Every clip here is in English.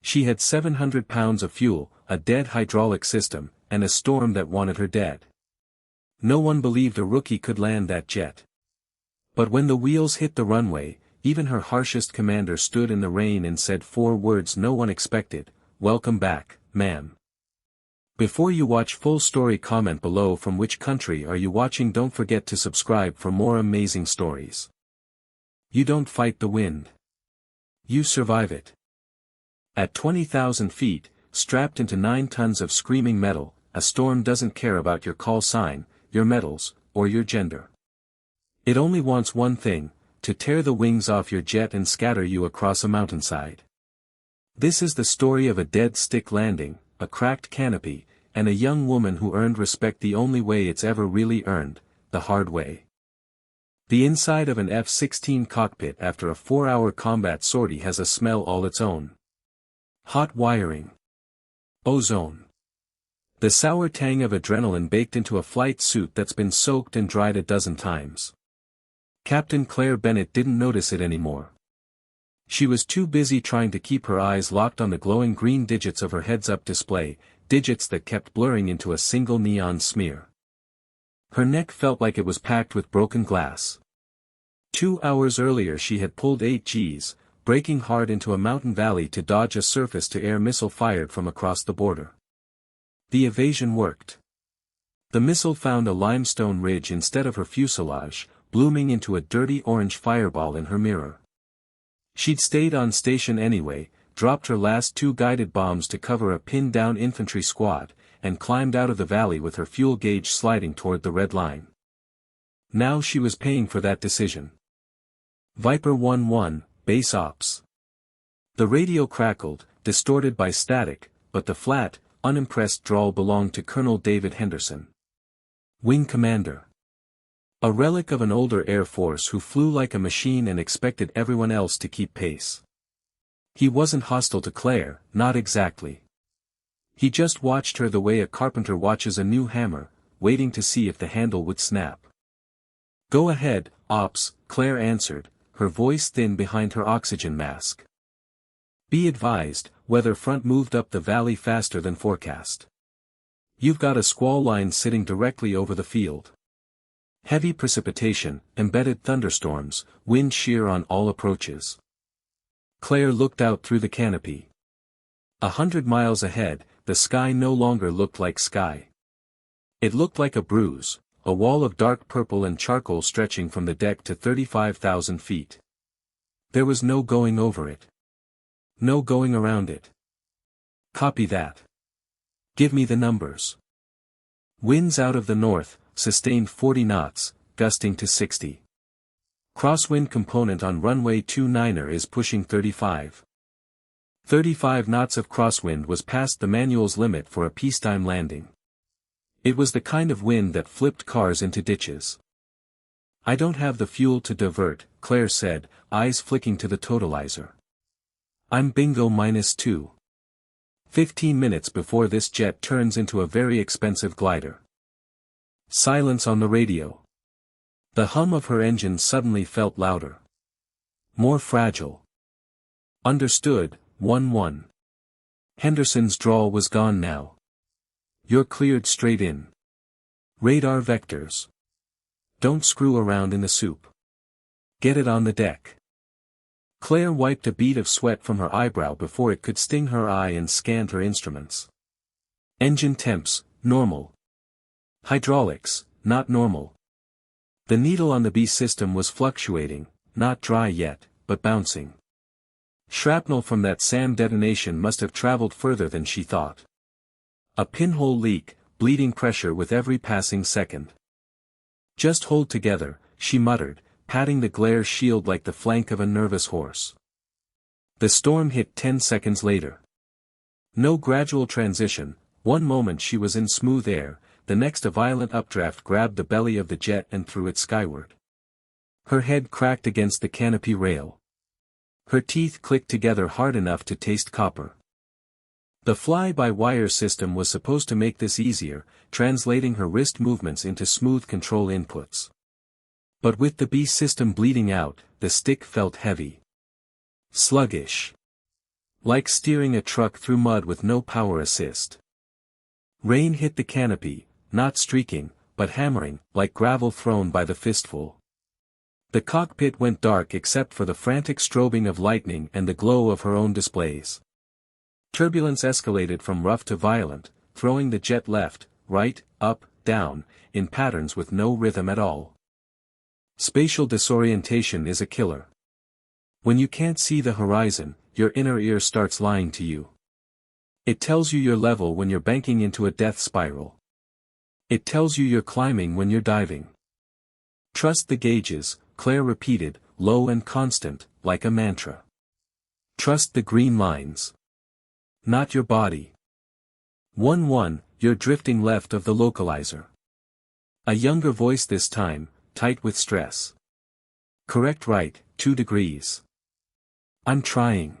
She had 700 pounds of fuel, a dead hydraulic system, and a storm that wanted her dead. No one believed a rookie could land that jet. But when the wheels hit the runway, even her harshest commander stood in the rain and said 4 words no one expected: "Welcome back, ma'am." Before you watch full story, comment below from which country are you watching. Don't forget to subscribe for more amazing stories. You don't fight the wind. You survive it. At 20,000 feet, strapped into 9 tons of screaming metal, a storm doesn't care about your call sign, your medals, or your gender. It only wants one thing: to tear the wings off your jet and scatter you across a mountainside. This is the story of a dead stick landing, a cracked canopy, and a young woman who earned respect the only way it's ever really earned, the hard way. The inside of an F-16 cockpit after a 4-hour combat sortie has a smell all its own. Hot wiring. Ozone. The sour tang of adrenaline baked into a flight suit that's been soaked and dried a dozen times. Captain Claire Bennett didn't notice it anymore. She was too busy trying to keep her eyes locked on the glowing green digits of her heads-up display, digits that kept blurring into a single neon smear. Her neck felt like it was packed with broken glass. 2 hours earlier she had pulled 8 Gs, braking hard into a mountain valley to dodge a surface-to-air missile fired from across the border. The evasion worked. The missile found a limestone ridge instead of her fuselage, blooming into a dirty orange fireball in her mirror. She'd stayed on station anyway, dropped her last 2 guided bombs to cover a pinned-down infantry squad, and climbed out of the valley with her fuel gauge sliding toward the red line. Now she was paying for that decision. Viper 1-1, Base Ops. The radio crackled, distorted by static, but the flat, unimpressed drawl belonged to Colonel David Henderson. Wing Commander. A relic of an older Air Force who flew like a machine and expected everyone else to keep pace. He wasn't hostile to Claire, not exactly. He just watched her the way a carpenter watches a new hammer, waiting to see if the handle would snap. "Go ahead, Ops," Claire answered, her voice thin behind her oxygen mask. "Be advised, weather front moved up the valley faster than forecast. You've got a squall line sitting directly over the field. Heavy precipitation, embedded thunderstorms, wind shear on all approaches." Claire looked out through the canopy. 100 miles ahead, the sky no longer looked like sky. It looked like a bruise, a wall of dark purple and charcoal stretching from the deck to 35,000 feet. There was no going over it. No going around it. Copy that. Give me the numbers. Winds out of the north, sustained 40 knots, gusting to 60. Crosswind component on runway 29er is pushing 35. 35 knots of crosswind was past the manual's limit for a peacetime landing. It was the kind of wind that flipped cars into ditches. "I don't have the fuel to divert," Claire said, eyes flicking to the totalizer. "I'm bingo -2. 15 minutes before this jet turns into a very expensive glider." Silence on the radio. The hum of her engine suddenly felt louder. More fragile. "Understood, 1-1. Henderson's drawl was gone now. "You're cleared straight in. Radar vectors. Don't screw around in the soup. Get it on the deck." Claire wiped a bead of sweat from her eyebrow before it could sting her eye and scanned her instruments. Engine temps, normal. Hydraulics, not normal. The needle on the B system was fluctuating, not dry yet, but bouncing. Shrapnel from that SAM detonation must have traveled further than she thought. A pinhole leak, bleeding pressure with every passing second. "Just hold together," she muttered, patting the glare shield like the flank of a nervous horse. The storm hit 10 seconds later. No gradual transition, one moment she was in smooth air, the next a violent updraft grabbed the belly of the jet and threw it skyward. Her head cracked against the canopy rail. Her teeth clicked together hard enough to taste copper. The fly-by-wire system was supposed to make this easier, translating her wrist movements into smooth control inputs. But with the B system bleeding out, the stick felt heavy. Sluggish. Like steering a truck through mud with no power assist. Rain hit the canopy, not streaking, but hammering, like gravel thrown by the fistful. The cockpit went dark except for the frantic strobing of lightning and the glow of her own displays. Turbulence escalated from rough to violent, throwing the jet left, right, up, down, in patterns with no rhythm at all. Spatial disorientation is a killer. When you can't see the horizon, your inner ear starts lying to you. It tells you you're level when you're banking into a death spiral. It tells you you're climbing when you're diving. Trust the gauges, Claire repeated, low and constant, like a mantra. Trust the green lines. Not your body. 1-1, you're drifting left of the localizer. A younger voice this time, tight with stress. Correct right, 2 degrees. I'm trying.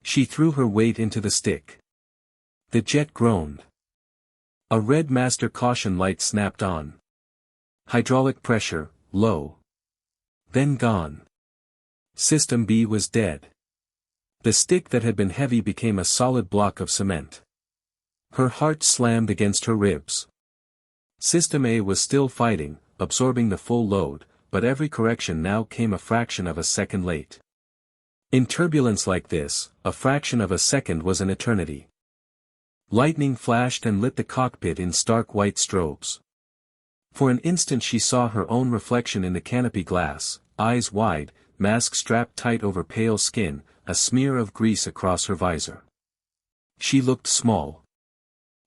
She threw her weight into the stick. The jet groaned. A red master caution light snapped on. Hydraulic pressure, low. Then gone. System B was dead. The stick that had been heavy became a solid block of cement. Her heart slammed against her ribs. System A was still fighting, absorbing the full load, but every correction now came a fraction of a second late. In turbulence like this, a fraction of a second was an eternity. Lightning flashed and lit the cockpit in stark white strobes. For an instant she saw her own reflection in the canopy glass, eyes wide, mask strapped tight over pale skin, a smear of grease across her visor. She looked small.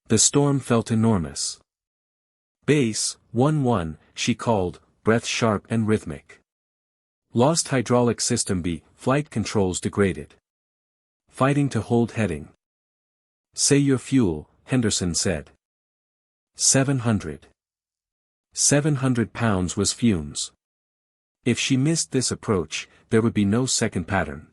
The storm felt enormous. Base, 1-1, she called, breath sharp and rhythmic. Lost hydraulic system B, flight controls degraded. Fighting to hold heading. Say your fuel, Henderson said. 700. 700 pounds was fumes. If she missed this approach, there would be no second pattern.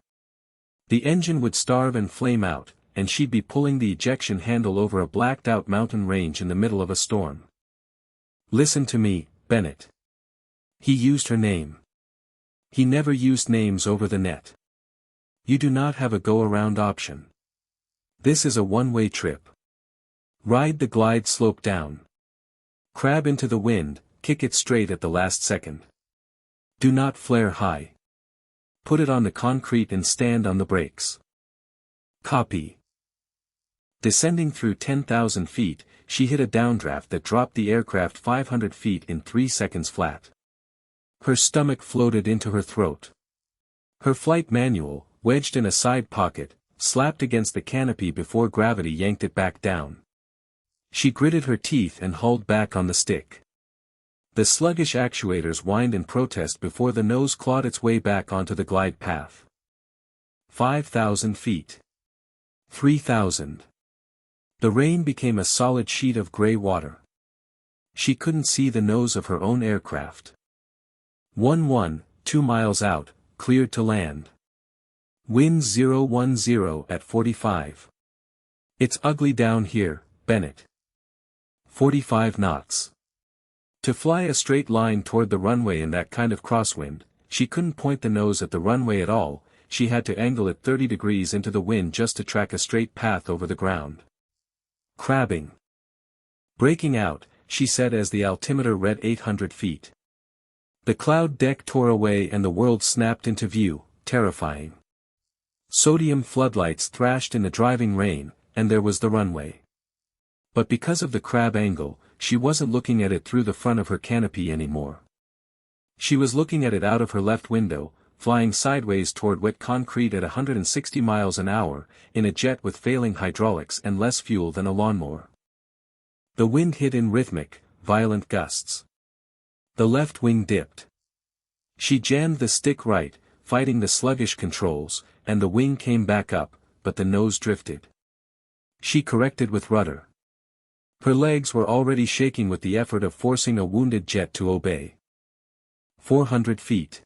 The engine would starve and flame out, and she'd be pulling the ejection handle over a blacked-out mountain range in the middle of a storm. Listen to me, Bennett. He used her name. He never used names over the net. You do not have a go-around option. This is a one-way trip. Ride the glide slope down. Crab into the wind, kick it straight at the last second. Do not flare high. Put it on the concrete and stand on the brakes. Copy. Descending through 10,000 feet, she hit a downdraft that dropped the aircraft 500 feet in 3 seconds flat. Her stomach floated into her throat. Her flight manual, wedged in a side pocket, slapped against the canopy before gravity yanked it back down. She gritted her teeth and hauled back on the stick. The sluggish actuators whined in protest before the nose clawed its way back onto the glide path. 5,000 feet. 3,000. The rain became a solid sheet of gray water. She couldn't see the nose of her own aircraft. 1-1, 2 miles out, cleared to land. Wind 010 at 45. It's ugly down here, Bennett. 45 knots. To fly a straight line toward the runway in that kind of crosswind, she couldn't point the nose at the runway at all, she had to angle it 30 degrees into the wind just to track a straight path over the ground. Crabbing. Breaking out, she said as the altimeter read 800 feet. The cloud deck tore away and the world snapped into view, terrifying. Sodium floodlights thrashed in the driving rain, and there was the runway. But because of the crab angle, she wasn't looking at it through the front of her canopy anymore. She was looking at it out of her left window, flying sideways toward wet concrete at 160 miles an hour, in a jet with failing hydraulics and less fuel than a lawnmower. The wind hit in rhythmic, violent gusts. The left wing dipped. She jammed the stick right, fighting the sluggish controls, and the wing came back up, but the nose drifted. She corrected with rudder. Her legs were already shaking with the effort of forcing a wounded jet to obey. 400 feet.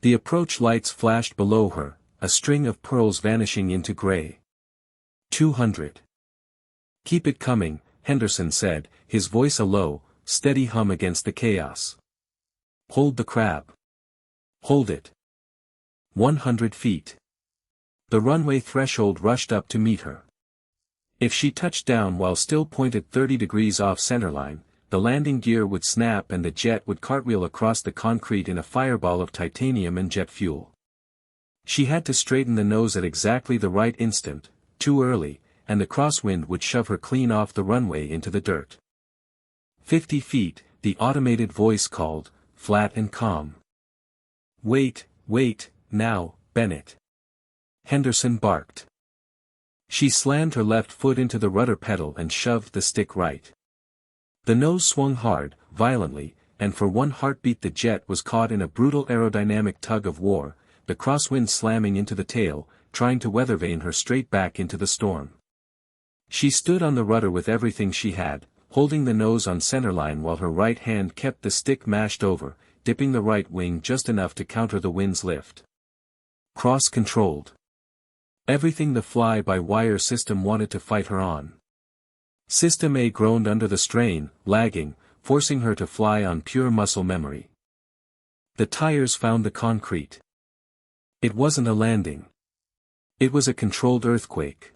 The approach lights flashed below her, a string of pearls vanishing into gray. 200. Keep it coming, Henderson said, his voice a low, steady hum against the chaos. Hold the crab. Hold it. 100 feet. The runway threshold rushed up to meet her. If she touched down while still pointed 30 degrees off centerline, the landing gear would snap and the jet would cartwheel across the concrete in a fireball of titanium and jet fuel. She had to straighten the nose at exactly the right instant, too early, and the crosswind would shove her clean off the runway into the dirt. 50 feet, the automated voice called, flat and calm. "Wait, now, Bennett." Henderson barked. She slammed her left foot into the rudder pedal and shoved the stick right. The nose swung hard, violently, and for one heartbeat the jet was caught in a brutal aerodynamic tug of war, the crosswind slamming into the tail, trying to weathervane her straight back into the storm. She stood on the rudder with everything she had, holding the nose on centerline while her right hand kept the stick mashed over, dipping the right wing just enough to counter the wind's lift. Cross-controlled. Everything the fly-by-wire system wanted to fight her on. System A groaned under the strain, lagging, forcing her to fly on pure muscle memory. The tires found the concrete. It wasn't a landing. It was a controlled earthquake.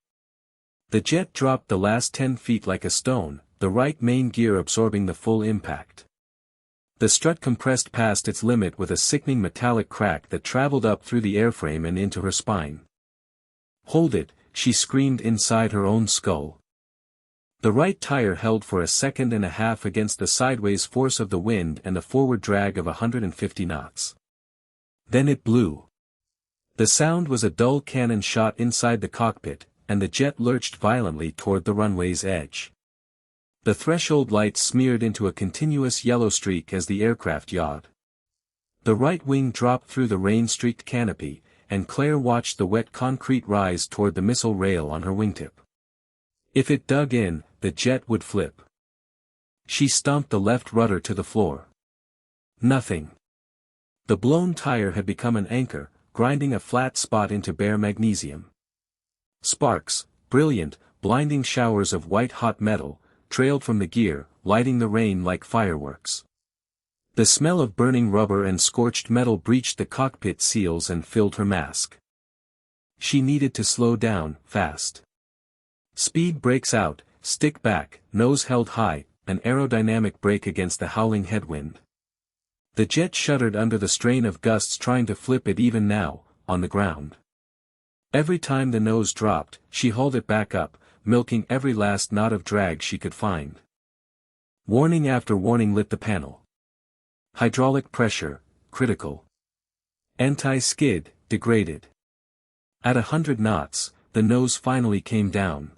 The jet dropped the last 10 feet like a stone, the right main gear absorbing the full impact. The strut compressed past its limit with a sickening metallic crack that traveled up through the airframe and into her spine. "Hold it," she screamed inside her own skull. The right tire held for a second and a half against the sideways force of the wind and a forward drag of 150 knots. Then it blew. The sound was a dull cannon shot inside the cockpit, and the jet lurched violently toward the runway's edge. The threshold lights smeared into a continuous yellow streak as the aircraft yawed. The right wing dropped through the rain-streaked canopy, and Claire watched the wet concrete rise toward the missile rail on her wingtip. If it dug in, the jet would flip. She stomped the left rudder to the floor. Nothing. The blown tire had become an anchor, grinding a flat spot into bare magnesium. Sparks, brilliant, blinding showers of white-hot metal, trailed from the gear, lighting the rain like fireworks. The smell of burning rubber and scorched metal breached the cockpit seals and filled her mask. She needed to slow down, fast. Speed brakes out, stick back, nose held high, an aerodynamic brake against the howling headwind. The jet shuddered under the strain of gusts trying to flip it even now, on the ground. Every time the nose dropped, she hauled it back up, milking every last knot of drag she could find. Warning after warning lit the panel. Hydraulic pressure, critical. Anti-skid, degraded. At 100 knots, the nose finally came down.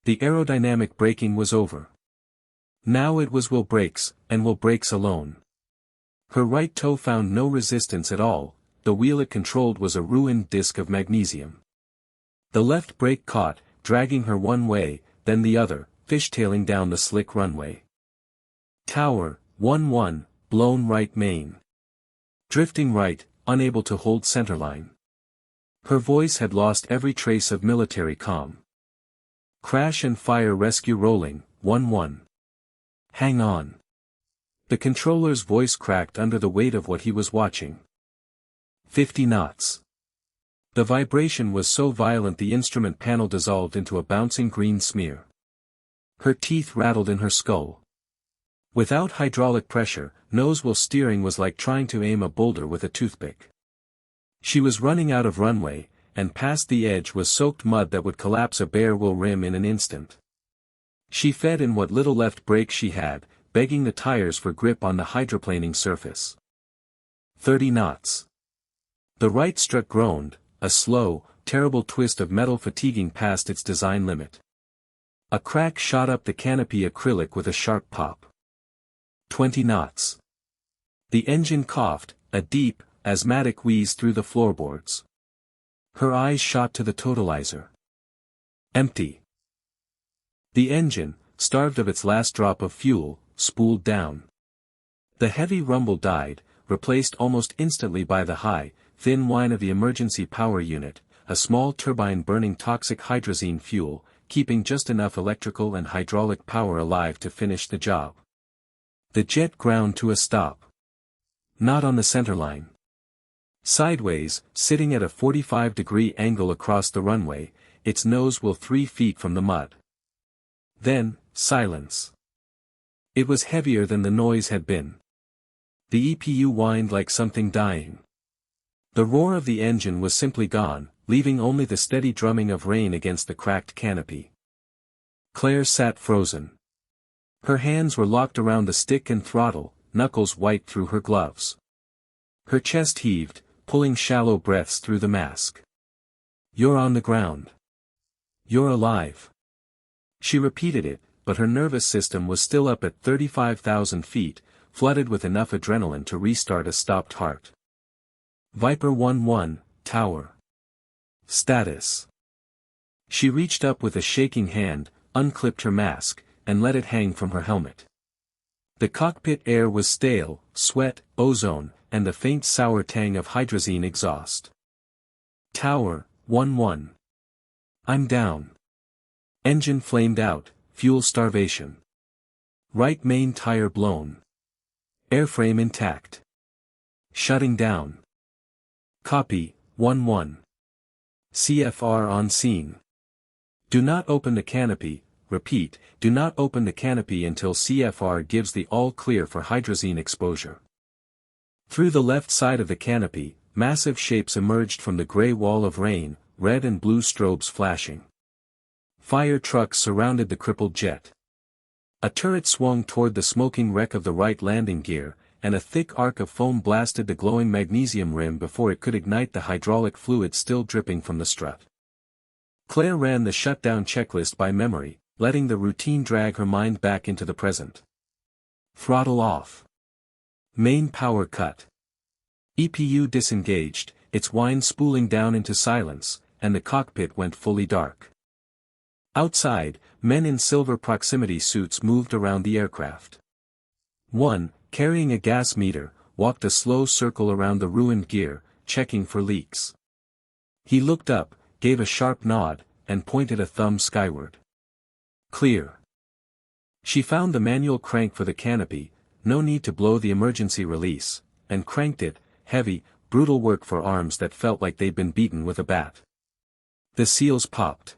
The aerodynamic braking was over. Now it was wheel brakes, and wheel brakes alone. Her right toe found no resistance at all, the wheel it controlled was a ruined disc of magnesium. The left brake caught, dragging her one way, then the other, fishtailing down the slick runway. Tower, 1-1, blown right main. Drifting right, unable to hold centerline. Her voice had lost every trace of military calm. Crash and fire rescue rolling, 1-1. Hang on. The controller's voice cracked under the weight of what he was watching. 50 knots. The vibration was so violent the instrument panel dissolved into a bouncing green smear. Her teeth rattled in her skull. Without hydraulic pressure, nose-wheel steering was like trying to aim a boulder with a toothpick. She was running out of runway, and past the edge was soaked mud that would collapse a bare wheel rim in an instant. She fed in what little left brake she had, begging the tires for grip on the hydroplaning surface. 30 knots. The right strut groaned, a slow, terrible twist of metal fatiguing past its design limit. A crack shot up the canopy acrylic with a sharp pop. 20 knots. The engine coughed, a deep, asthmatic wheeze through the floorboards. Her eyes shot to the totalizer. Empty. The engine, starved of its last drop of fuel, spooled down. The heavy rumble died, replaced almost instantly by the high, thin whine of the emergency power unit, a small turbine burning toxic hydrazine fuel, keeping just enough electrical and hydraulic power alive to finish the job. The jet ground to a stop. Not on the centerline. Sideways, sitting at a 45-degree angle across the runway, its nose will 3 feet from the mud. Then, silence. It was heavier than the noise had been. The EPU whined like something dying. The roar of the engine was simply gone, leaving only the steady drumming of rain against the cracked canopy. Claire sat frozen. Her hands were locked around the stick and throttle, knuckles white through her gloves. Her chest heaved, pulling shallow breaths through the mask. "You're on the ground. You're alive." She repeated it, but her nervous system was still up at 35,000 feet, flooded with enough adrenaline to restart a stopped heart. Viper 1-1, Tower. Status. She reached up with a shaking hand, unclipped her mask, and let it hang from her helmet. The cockpit air was stale, sweat, ozone, and the faint sour tang of hydrazine exhaust. Tower, 1-1. I'm down. Engine flamed out, fuel starvation. Right main tire blown. Airframe intact. Shutting down. Copy, 1-1. CFR on scene. Do not open the canopy, repeat, do not open the canopy until CFR gives the all-clear for hydrazine exposure. Through the left side of the canopy, massive shapes emerged from the gray wall of rain, red and blue strobes flashing. Fire trucks surrounded the crippled jet. A turret swung toward the smoking wreck of the right landing gear, and a thick arc of foam blasted the glowing magnesium rim before it could ignite the hydraulic fluid still dripping from the strut. Claire ran the shutdown checklist by memory, letting the routine drag her mind back into the present. Throttle off. Main power cut. EPU disengaged, its whine spooling down into silence, and the cockpit went fully dark. Outside, men in silver proximity suits moved around the aircraft. One, carrying a gas meter, walked a slow circle around the ruined gear, checking for leaks. He looked up, gave a sharp nod, and pointed a thumb skyward. Clear. She found the manual crank for the canopy, no need to blow the emergency release, and cranked it, heavy, brutal work for arms that felt like they'd been beaten with a bat. The seals popped.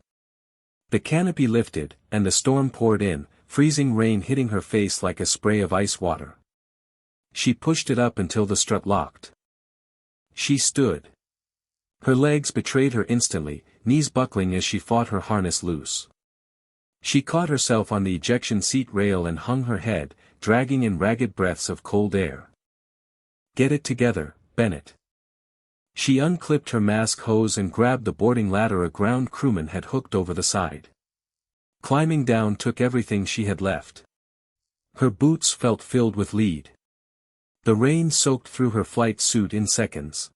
The canopy lifted, and the storm poured in, freezing rain hitting her face like a spray of ice water. She pushed it up until the strut locked. She stood. Her legs betrayed her instantly, knees buckling as she fought her harness loose. She caught herself on the ejection seat rail and hung her head, dragging in ragged breaths of cold air. Get it together, Bennett. She unclipped her mask hose and grabbed the boarding ladder a ground crewman had hooked over the side. Climbing down took everything she had left. Her boots felt filled with lead. The rain soaked through her flight suit in seconds.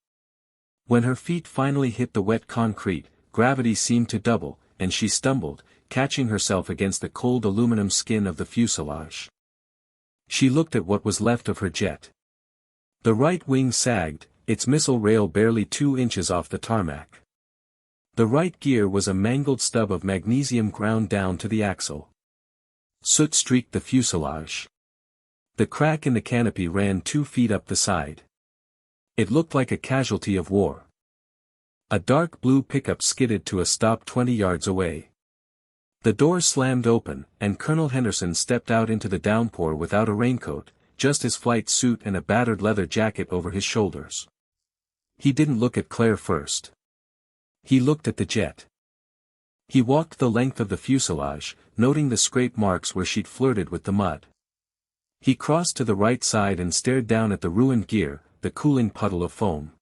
When her feet finally hit the wet concrete, gravity seemed to double, and she stumbled, catching herself against the cold aluminum skin of the fuselage. She looked at what was left of her jet. The right wing sagged, its missile rail barely 2 inches off the tarmac. The right gear was a mangled stub of magnesium ground down to the axle. Soot streaked the fuselage. The crack in the canopy ran 2 feet up the side. It looked like a casualty of war. A dark blue pickup skidded to a stop 20 yards away. The door slammed open, and Colonel Henderson stepped out into the downpour without a raincoat, just his flight suit and a battered leather jacket over his shoulders. He didn't look at Claire first. He looked at the jet. He walked the length of the fuselage, noting the scrape marks where she'd flirted with the mud. He crossed to the right side and stared down at the ruined gear, the cooling puddle of foam.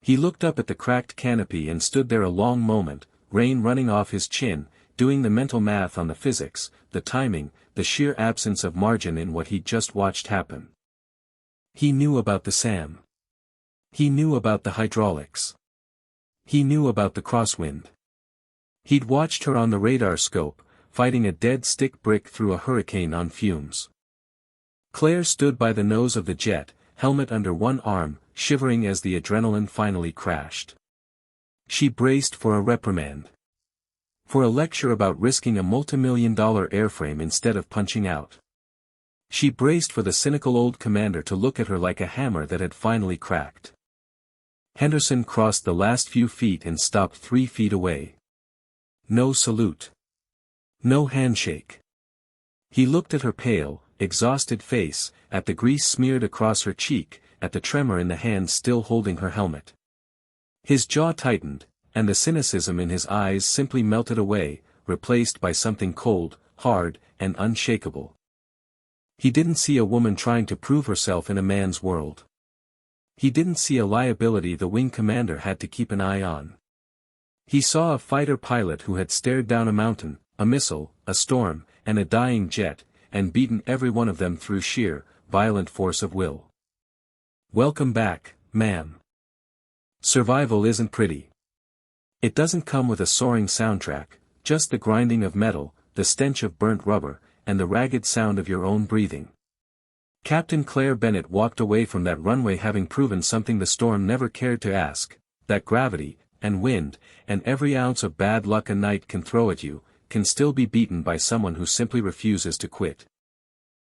He looked up at the cracked canopy and stood there a long moment, rain running off his chin, doing the mental math on the physics, the timing, the sheer absence of margin in what he'd just watched happen. He knew about the SAM. He knew about the hydraulics. He knew about the crosswind. He'd watched her on the radar scope, fighting a dead stick brick through a hurricane on fumes. Claire stood by the nose of the jet, helmet under one arm, shivering as the adrenaline finally crashed. She braced for a reprimand. For a lecture about risking a multimillion-dollar airframe instead of punching out. She braced for the cynical old commander to look at her like a hammer that had finally cracked. Henderson crossed the last few feet and stopped 3 feet away. No salute. No handshake. He looked at her pale, exhausted face, at the grease smeared across her cheek, at the tremor in the hand still holding her helmet. His jaw tightened, and the cynicism in his eyes simply melted away, replaced by something cold, hard, and unshakable. He didn't see a woman trying to prove herself in a man's world. He didn't see a liability the wing commander had to keep an eye on. He saw a fighter pilot who had stared down a mountain, a missile, a storm, and a dying jet, and beaten every one of them through sheer, violent force of will. Welcome back, ma'am. Survival isn't pretty. It doesn't come with a soaring soundtrack, just the grinding of metal, the stench of burnt rubber, and the ragged sound of your own breathing. Captain Claire Bennett walked away from that runway having proven something the storm never cared to ask, that gravity, and wind, and every ounce of bad luck a night can throw at you, can still be beaten by someone who simply refuses to quit.